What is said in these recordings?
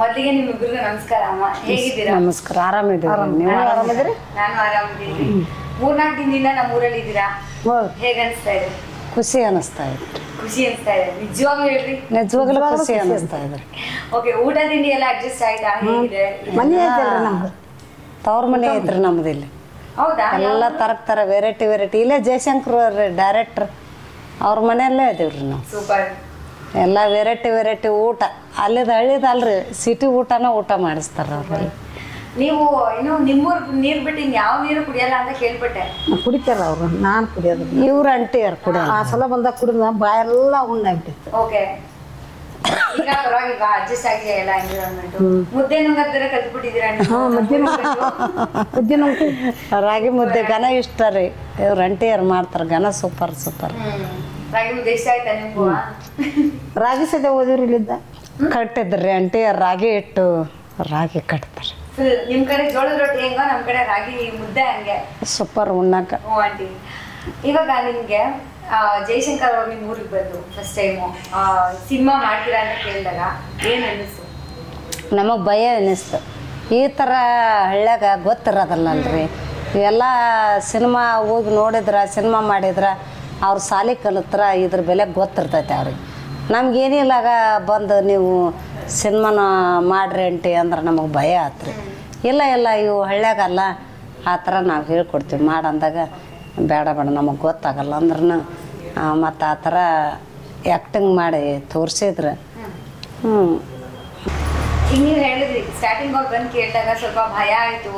ಮೊದಲಿಗೆ ನಿಮ್ಮಿಬ್ಬರಿಗೂ ನಮಸ್ಕಾರ ಅಮ್ಮ. ಹೇಗಿದ್ದೀರಾ? ನಮಸ್ಕಾರ. ಆರಾಮಿದ್ದೀರಾ? ನೀವು ಆರಾಮಿದ್ದೀರಿ? ನಾನು ಆರಾಮಿದ್ದೀನಿ. 3-4 ದಿನದಿಂದ ನಮ್ಮ ಊರಲ್ಲಿ ಇದ್ದೀರಾ. ಹೇಗೆ ಅನಿಸ್ತಾ ಇದೆ? ಖುಷಿ ಅನಿಸ್ತಾ ಇದೆ. ಖುಷಿ ಅನಿಸ್ತಾ ಇದೆ? ನಿಜವಾಗ್ಲೂ ಹೇಳ್ರಿ. ನಿಜವಾಗ್ಲೂ ಖುಷಿ ಅನಿಸ್ತಾ ಇದೆ. ಓಕೆ, ಊಟ ತಿಂಡಿ ಎಲ್ಲ ಅಡ್ಜಸ್ಟ್ ಆಯ್ತಾ? ಹೇಗಿದೆ? ಮನೆ ಐತಲ್ರಿ ನಮ್ದು, ತವ್ರ ಮನೆ ಐತ್ರಿ ನಮ್ದು ಇಲ್ಲಿ. ಹೌದಾ? ಎಲ್ಲ ತರ ವೆರೈಟಿ ಇಲ್ಲೇ ಜಯಶಂಕರ್ ಅವ್ರಿ ಡೈರೆಕ್ಟ್ರ್, ಅವ್ರ ಮನೆಯಲ್ಲೇ ಇದೀವ್ರಿ ನಾವು. ಸೂಪರ್. ಎಲ್ಲ ವೆರೈಟಿ ಊಟ. ಹಳ್ಳಿದಲ್ರಿ, ಸಿಟಿ ಊಟ ಮಾಡಿಸ್ತಾರ ಅವ್ರಲ್ಲಿ. ನೀವು ಇನ್ನು ನಿಮ್ಮೂರ್ ನೀರ್ ಬಿಟ್ಟು ಯಾವ ನೀರು ಕುಡಿಯಲ್ಲ ಅಂತ ಕೇಳ್ಪಟ್ಟೆ. ಕುಡಿತಾರ ಅವ್ರು, ನಾನು ಕುಡಿಯೋದು. ಇವ್ರ ಅಂಟಿಯರ್ ಕುಡಿಯ ಆ ಸಲ ಬಂದಾಗ ಕುಡಿದ ಬಾಯೆಲ್ಲ ಉಣ್ಣಾಗ್ಬಿಟ್ಟಿತ್ತು. ಓಕೆ, ಈಗ ಪರವಾಗಿಲ್ವಾ? ಅಡ್ಜಸ್ಟ್ ಆಗಿದೆ ಎಲ್ಲ ಎನ್ವಿರಾನ್ಮೆಂಟ್. ಮುದ್ದೆ ನುಂಗತ್ತರ ಕಲ್ತ್ಬಿಟ್ಟಿದ್ದೀರಾ ಮುದ್ದೆ ರಾಗಿ ಮುದ್ದೆ ಘನ ಇಷ್ಟ ರೀ. ಇವ್ರ ಅಂಟಿಯರ್ ಮಾಡ್ತಾರ ಘನ ಸೂಪರ್. ರಾಗಿ ಮುದ್ದೆ ಇಷ್ಟ ಆಯ್ತಾ ನಿಮ್ಗೂ? ರಾಗಿ ಸದ್ಯ ಓದಿವ್ರಿ ಇಲ್ಲಿದ್ದ ಕಟ್ಟಿದ್ರಿ ಅಂಟಿಯರ್ ರಾಗಿ ಇಟ್ಟು ರಾಗಿ ಕಟ್ತಾರೆ. ನಿಮ್ ಕಡೆ ಜೋಳದ ರೊಟ್ಟಿ ಹೆಂಗೋ, ನಮ್ ಕಡೆ ರಾಗಿ ಮುದ್ದೆ ಹಂಗೆ ಸೂಪರ್ ಉಣ್ಣಾಕ. ಹ್ಞೂ ಆಂಟಿ. ಇವಾಗ ನಿಮ್ಗೆ ಜಯಶಂಕರ್ ಅವ್ರು ನಿಮ್ ಊರಿಗೆ ಬಂದು ಫಸ್ಟ್ ಟೈಮು ಸಿನಿಮಾ ಮಾಡ್ತೀರಾ ಅಂತ ಕೇಳಿದಾಗ ಏನ್ ಅನ್ನಿಸ್ತು? ನಮಗೆ ಭಯ ಅನ್ನಿಸ್ತು. ಈ ಥರ ಹಳ್ಳ್ಯಾಗ ಗೊತ್ತಿರೋದಲ್ಲಲ್ರಿ. ಎಲ್ಲ ಸಿನಿಮಾ ಹೋಗಿ ಸಿನಿಮಾ ಮಾಡಿದ್ರೆ ಅವ್ರ ಸಾಲಿ ಕಲಿತ್ರ ಇದ್ರ ಬೆಲೆ ಗೊತ್ತಿರ್ತೈತೆ ಅವ್ರಿಗೆ. ನಮ್ಗೇನಿಲ್ಲಾಗ ಬಂದು ನೀವು ಸಿನಿಮಾನ ಮಾಡ್ರಿ ಅಂಟಿ ಅಂದ್ರೆ ನಮಗೆ ಭಯ ಆತ್ರಿ. ಇಲ್ಲ ಇವು ಹಳ್ಳ್ಯಾಗಲ್ಲ, ಆ ಥರ ನಾವು ಹೇಳ್ಕೊಡ್ತೀವಿ ಮಾಡಂದಾಗ ಬೇಡ ನಮಗೆ ಗೊತ್ತಾಗಲ್ಲ ಅಂದ್ರೂ ಮತ್ತು ಆ ಥರ ಆ್ಯಕ್ಟಿಂಗ್ ಮಾಡಿ ತೋರಿಸಿದ್ರೆ. ಈಗ ನೀವು ಹೇಳಿದ್ರಿ ಸ್ಟಾರ್ಟಿಂಗ್ ಅವ್ರು ಬಂದು ಕೇಳಿದಾಗ ಸ್ವಲ್ಪ ಭಯ ಆಯಿತು,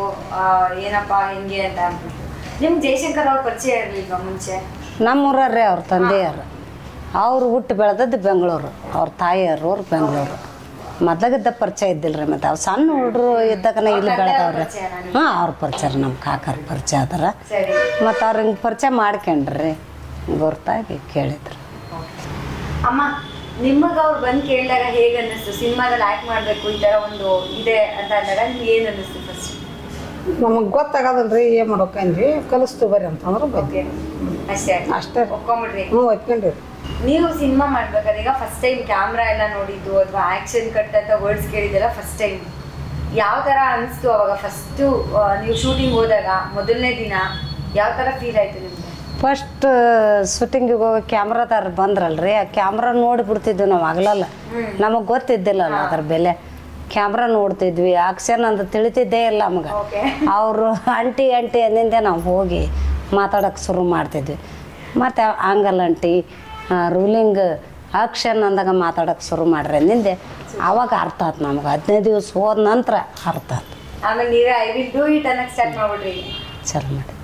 ಏನಪ್ಪ ಹೆಂಗೆ ಅಂತ ಅಂದ್ಬಿಟ್ಟು. ನಿಮ್ಗೆ ಜಯಶಂಕರ್ ಅವ್ರ ಪರಿಚಯ ಇರಲಿಲ್ವಾ ಮುಂಚೆ? ನಮ್ಮೂರವ್ರೇ ಅವ್ರ ತಂದೆಯರು. ಅವ್ರು ಹುಟ್ಟು ಬೆಳೆದದ್ದು ಬೆಂಗಳೂರು, ಅವ್ರ ತಾಯಿಯವರು ಅವ್ರು ಬೆಂಗಳೂರು. ಮೊದಲಾಗಿದ್ದ ಪರಿಚಯ ಇದ್ದಿಲ್ರಿ. ಮತ್ತು ಅವ್ರು ಸಣ್ಣ ಹುಡುಗರು ಇದ್ದಾಗ ಇಲ್ಲಿ ಬೆಳೆದವ್ರಿ. ಅವ್ರ ಪರಿಚಯ ನಮ್ಮ ಕಾಕರ ಪರಿಚಯ ಆದ್ರೆ ಮತ್ತು ಅವ್ರು ಹಿಂಗೆ ಪರಿಚಯ ಮಾಡ್ಕೊಂಡ್ರಿ, ಗೊತ್ತಾಗಿ ಕೇಳಿದ್ರು. ಅಮ್ಮ, ನಿಮಗೆ ಅವ್ರು ಬಂದು ಕೇಳಿದಾಗ ಹೇಗೆ ಅನ್ನಿಸ್ತು? ಸಿನಿಮಾದಲ್ಲಿ ಆ್ಯಕ್ಟ್ ಮಾಡಬೇಕು ಈ ಥರ ಒಂದು ಇದೆ ಅಂತ ಅಂದಾಗ ನಿಮ್ಗೆ ಏನು ಅನ್ನಿಸ್ತು ಫಸ್ಟ್? ನಮಗೆ ಗೊತ್ತಾಗೋದಲ್ರಿ, ಏನು ಮಾಡ್ಬೇಕನ್ರಿ ಕಲಿಸ್ತು ಬರ್ರಿ ಅಂತಂದ್ರೆ ಓಕೆ, ಅಷ್ಟೇ ಒಪ್ಕೊಂಬಿಡ್ರಿ. ಒಪ್ಕೊಂಡ್ರಿ. ನೀವು ಸಿನಿಮಾ ಮಾಡ್ಬೇಕಾದ್ರೆ ಈಗ ಫಸ್ಟ್ ಟೈಮ್ ಕ್ಯಾಮ್ರಾ ಎಲ್ಲ ನೋಡಿದ್ದು ಅಥವಾ ಆ್ಯಕ್ಷನ್ ಕಟ್ ಅಂತ ವರ್ಡ್ಸ್ ಕೇಳಿದ್ದೆಲ್ಲ ಫಸ್ಟ್ ಟೈಮ್ ಯಾವ ಥರ ಅನಿಸ್ತು? ಅವಾಗ ಫಸ್ಟು ನೀವು ಶೂಟಿಂಗ್ ಹೋದಾಗ ಮೊದಲನೇ ದಿನ ಯಾವ ಥರ ಫೀಲ್ ಆಯಿತು ನಿಮಗೆ? ಫಸ್ಟ್ ಶೂಟಿಂಗಿಗೆ ಹೋಗಿ ಕ್ಯಾಮ್ರಾದಾರ ಬಂದ್ರಲ್ರಿ, ಆ ಕ್ಯಾಮ್ರಾ ನೋಡಿಬಿಡ್ತಿದ್ವಿ ನಾವು. ಆಗಲಲ್ಲ, ನಮಗೆ ಗೊತ್ತಿದ್ದಿಲ್ಲಲ್ಲ ಅದ್ರ ಬೆಲೆ. ಕ್ಯಾಮ್ರಾ ನೋಡ್ತಿದ್ವಿ, ಆಕ್ಷನ್ ಅಂತ ತಿಳಿತಿದ್ದೇ ಇಲ್ಲ ನಮಗೆ. ಅವರು ಅಂಟಿ ಅಂದಿಂದೆ ನಾವು ಹೋಗಿ ಮಾತಾಡೋಕೆ ಶುರು ಮಾಡ್ತಿದ್ವಿ. ಮತ್ತು ಆಂಗಲ್ ಅಂಟಿ ರೂಲಿಂಗ್ ಆಕ್ಷನ್ ಅಂದಾಗ ಮಾತಾಡೋಕೆ ಶುರು ಮಾಡ್ರಿ ಅಂದಿಂದೆ ಆವಾಗ ಅರ್ಥ ಆಯ್ತು ನಮ್ಗೆ. 15 ದಿವಸ ಹೋದ ನಂತರ ಅರ್ಥ ಆಯ್ತು. ಆಮೇಲೆ ನೀವೇ ಐ ವಿಲ್ ಡೂ ಇಟ್ ಅನ್ನಕ್ಕೆ ಸ್ಟಾರ್ಟ್ ಮಾಡ್ಬಿಡ್ರಿ. ಚಲೋ ಮಾಡಿ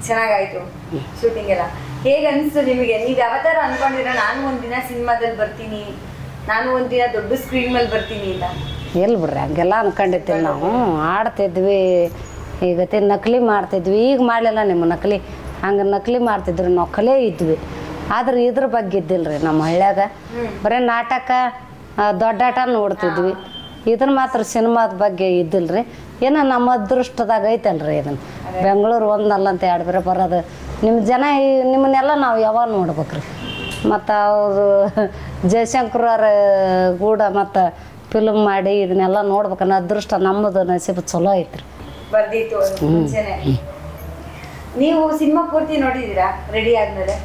ಚೆನ್ನಾಗಾಯ್ತು ಶೂಟಿಂಗ್ ಎಲ್ಲ. ಹೇಗೆ ಅನಿಸ್ತು ನಿಮಗೆ? ನೀವು ಯಾವ ಥರ ಅಂದ್ಕೊಂಡಿರ ನಾನು ಒಂದಿನ ಸಿನಿಮಾದಲ್ಲಿ ಬರ್ತೀನಿ, ನಾನು ಒಂದಿನ ದೊಡ್ಡ ಸ್ಕ್ರೀನ್ ಮೇಲೆ ಬರ್ತೀನಿ ಅಂತ? ಎಲ್ಲಿ ಬಿಡ್ರಿ, ಹಂಗೆಲ್ಲ ಅನ್ಕೊಂಡಿರ್ತೀವಿ ನಾವು. ಆಡ್ತಿದ್ವಿ, ಈಗ ನಕಲಿ ಮಾಡ್ತಿದ್ವಿ. ಈಗ ಮಾಡಲಿಲ್ಲ ನಿಮ್ಮ ನಕಲಿ, ಹಂಗೆ ನಕಲಿ ಮಾಡ್ತಿದ್ವಿ ನಾವು, ಕಲೆ ಇದ್ವಿ. ಆದ್ರೆ ಇದ್ರ ಬಗ್ಗೆ ಇದ್ದಿಲ್ರಿ ನಮ್ಮ ಹಳ್ಳ್ಯಾಗ. ಬರೀ ನಾಟಕ ದೊಡ್ಡಾಟ ನೋಡ್ತಿದ್ವಿ. ಇದನ್ನ ಮಾತ್ರ ಸಿನಿಮಾದ ಬಗ್ಗೆ ಇದ್ದಿಲ್ರಿ. ಏನೋ ನಮ್ಮ ಅದೃಷ್ಟದಾಗ ಐತಲ್ರಿ ಇದನ್ನು. ಬೆಂಗಳೂರು ಒಂದಲ್ಲ ಅಂತ 2 ಬೇರೆ ಬರೋದು. ನಿಮ್ಮ ಜನ ನಿಮ್ಮನ್ನೆಲ್ಲ ನಾವು ಯಾವಾಗ ನೋಡ್ಬೇಕ್ರಿ. ಮತ್ತು ಅವರು ಜಯಶಂಕರ್ ಅವ್ರ ಕೂಡ ಮತ್ತು ಫಿಲ್ಮ್ ಮಾಡಿ ಇದನ್ನೆಲ್ಲ ನೋಡ್ಬೇಕನ್ನೋ ಅದೃಷ್ಟ ನಮ್ಮದು ನಸೀಬು ಚಲೋ ಐತ್ರಿ. ಬರ್ದಿತ್ತು ಮುಂಚೆನೆ. ನೀವು ಸಿನಿಮಾ ಪೂರ್ತಿ ನೋಡಿದ್ದೀರಾ ರೆಡಿ ಆದ್ಮೇಲೆ?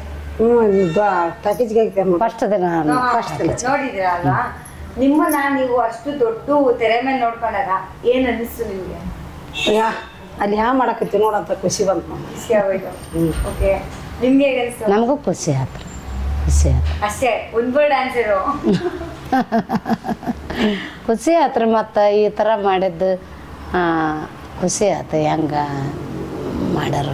ಫಸ್ಟ್ ದಿನ ನೋಡಿದ್ದೀರಾ ಅಲ್ವಾ? ನಿಮ್ಮನ್ನ ನೀವು ಅಷ್ಟು ದೊಡ್ಡ ತೆರೆ ಮೇಲೆ ನೋಡ್ಕೊಂಡಾಗ ಏನ್ ಅನ್ನಿಸ್ತು ನಿಮ್ಗೆ? ಅಲ್ಲಿ ಯಾವ ಮಾಡಕತ್ತಿ ನೋಡಂತ ಖುಷಿ ಬಂತು. ಖುಷಿ ಆಗೋಯ್ತು. ಓಕೆ, ನಿಮ್ಗೆ ಹೇಗೆ ಅನಿಸ್ತು? ನಮಗೂ ಖುಷಿ ಆಯ್ತು. ಅಷ್ಟೇ ಒಂದು ವರ್ಡ್ ಆನ್ಸರು. ಖುಷಿ ಆತ್ರಿ. ಮತ್ತು ಈ ಥರ ಮಾಡಿದ್ದು ಖುಷಿ ಆಯ್ತು. ಹೆಂಗ ಮಾಡ್ಯಾರ